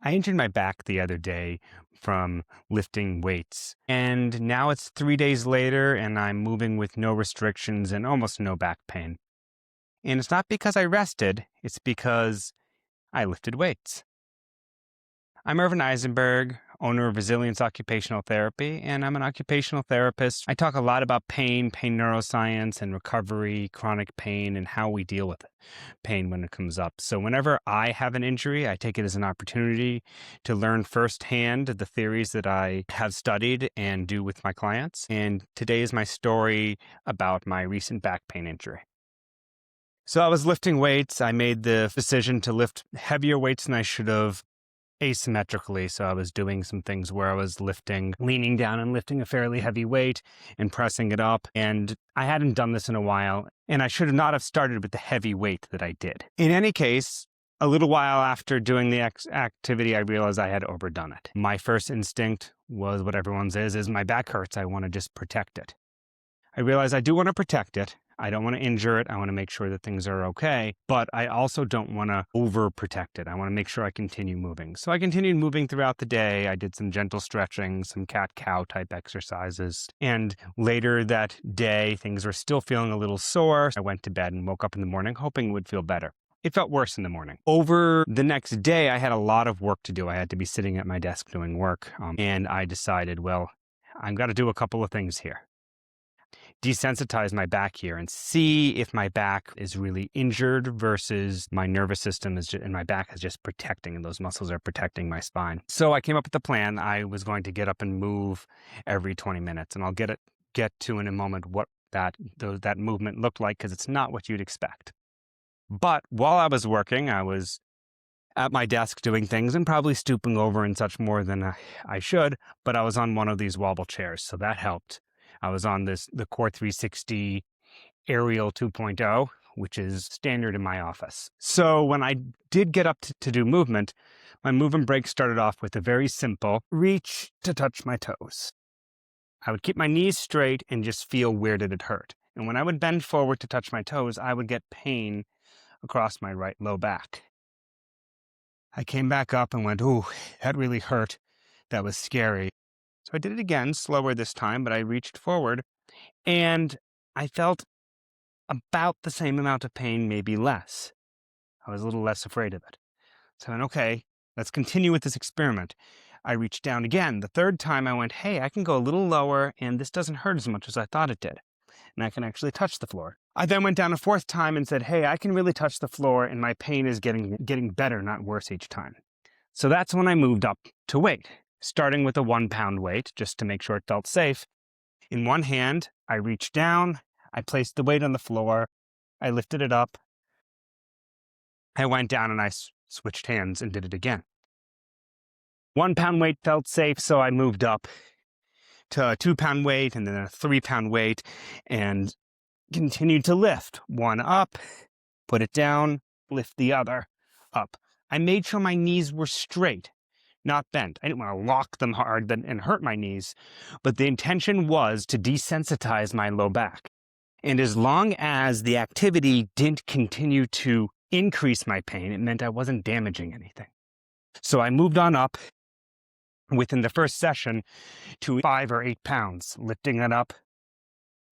I injured my back the other day from lifting weights. And now it's 3 days later, and I'm moving with no restrictions and almost no back pain. And it's not because I rested, it's because I lifted weights. I'm Irvin Eisenberg, owner of Resilience Occupational Therapy, and I'm an occupational therapist. I talk a lot about pain neuroscience, and recovery, chronic pain, and how we deal with it, pain when it comes up. So whenever I have an injury, I take it as an opportunity to learn firsthand the theories that I have studied and do with my clients. And today is my story about my recent back pain injury. So I was lifting weights. I made the decision to lift heavier weights than I should have, asymmetrically. So I was doing some things where I was leaning down and lifting a fairly heavy weight and pressing it up. And I hadn't done this in a while, and I should not have started with the heavy weight that I did. In any case, a little while after doing the activity, I realized I had overdone it. My first instinct was what everyone's is my back hurts. I want to just protect it. I realized I do want to protect it. I don't want to injure it. I want to make sure that things are okay, but I also don't want to overprotect it. I want to make sure I continue moving. So I continued moving throughout the day. I did some gentle stretching, some cat-cow type exercises. And later that day, things were still feeling a little sore. I went to bed and woke up in the morning hoping it would feel better. It felt worse in the morning. Over the next day, I had a lot of work to do. I had to be sitting at my desk doing work. And I decided, well, I've got to do a couple of things here. Desensitize my back here and see if my back is really injured versus my nervous system and my back is just protecting, and those muscles are protecting my spine. So I came up with the plan. I was going to get up and move every 20 minutes, and I'll get to in a moment what that movement looked like, because it's not what you'd expect. But while I was working, I was at my desk doing things and probably stooping over and such more than I should, but I was on one of these wobble chairs, so that helped. I was on the Core 360 Aerial 2.0, which is standard in my office. So when I did get up to do movement, my movement break started off with a very simple reach to touch my toes. I would keep my knees straight and just feel where did it hurt. And when I would bend forward to touch my toes, I would get pain across my right low back. I came back up and went, ooh, that really hurt. That was scary. So I did it again, slower this time, but I reached forward and I felt about the same amount of pain, maybe less. I was a little less afraid of it. So I went, okay, let's continue with this experiment. I reached down again. The third time I went, hey, I can go a little lower and this doesn't hurt as much as I thought it did. And I can actually touch the floor. I then went down a fourth time and said, hey, I can really touch the floor and my pain is getting better, not worse each time. So that's when I moved up to weight, starting with a 1 pound weight just to make sure it felt safe. In one hand, I reached down, I placed the weight on the floor, I lifted it up, I went down and I switched hands and did it again. 1 pound weight felt safe, so I moved up to a 2 pound weight and then a 3 pound weight and continued to lift. One up, put it down, lift the other up. I made sure my knees were straight, not bent. I didn't want to lock them hard and hurt my knees, but the intention was to desensitize my low back. And as long as the activity didn't continue to increase my pain, it meant I wasn't damaging anything. So I moved on up within the first session to 5 or 8 pounds, lifting it up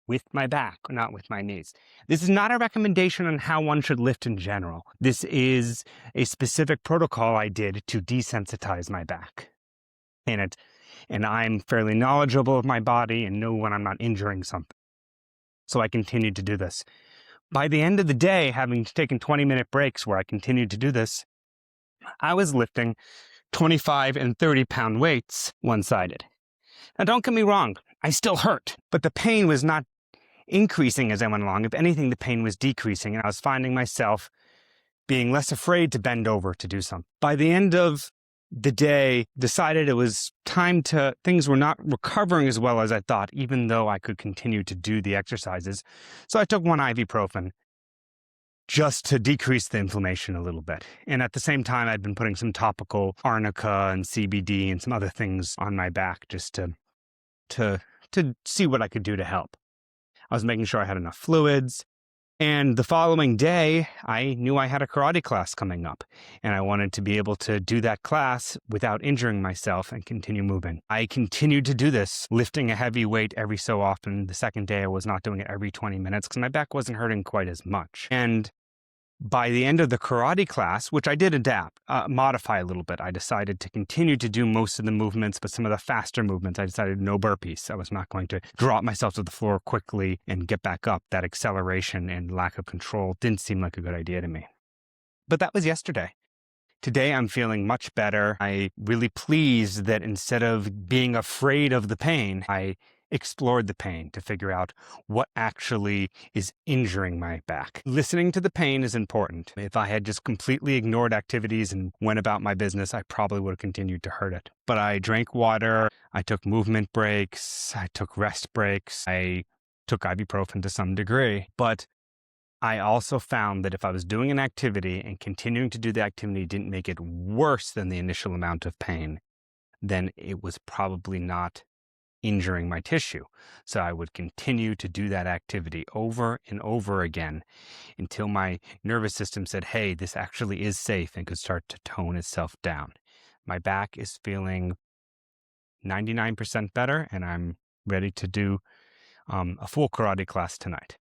with my back, not with my knees. This is not a recommendation on how one should lift in general. This is a specific protocol I did to desensitize my back. And I'm fairly knowledgeable of my body and know when I'm not injuring something. So I continued to do this. By the end of the day, having taken 20-minute breaks where I continued to do this, I was lifting 25 and 30 pound weights one-sided. Now don't get me wrong, I still hurt, but the pain was not increasing as I went along. If anything, the pain was decreasing, and I was finding myself being less afraid to bend over to do something. By the end of the day, decided it was time things were not recovering as well as I thought, even though I could continue to do the exercises. So I took one ibuprofen just to decrease the inflammation a little bit. And at the same time, I'd been putting some topical arnica and CBD and some other things on my back just to see what I could do to help. I was making sure I had enough fluids. And the following day, I knew I had a karate class coming up, and I wanted to be able to do that class without injuring myself and continue moving. I continued to do this, lifting a heavy weight every so often. The second day, I was not doing it every 20 minutes because my back wasn't hurting quite as much. And by the end of the karate class, which I did modify a little bit, I decided to continue to do most of the movements, but some of the faster movements, I decided no burpees. I was not going to drop myself to the floor quickly and get back up. That acceleration and lack of control didn't seem like a good idea to me. But that was yesterday. Today, I'm feeling much better. I'm really pleased that instead of being afraid of the pain, I explored the pain to figure out what actually is injuring my back. Listening to the pain is important. If I had just completely ignored activities and went about my business, I probably would have continued to hurt it. But I drank water, I took movement breaks, I took rest breaks, I took ibuprofen to some degree. But I also found that if I was doing an activity and continuing to do the activity didn't make it worse than the initial amount of pain, then it was probably not injuring my tissue. So I would continue to do that activity over and over again until my nervous system said, hey, this actually is safe, and could start to tone itself down. My back is feeling 99% better, and I'm ready to do a full karate class tonight.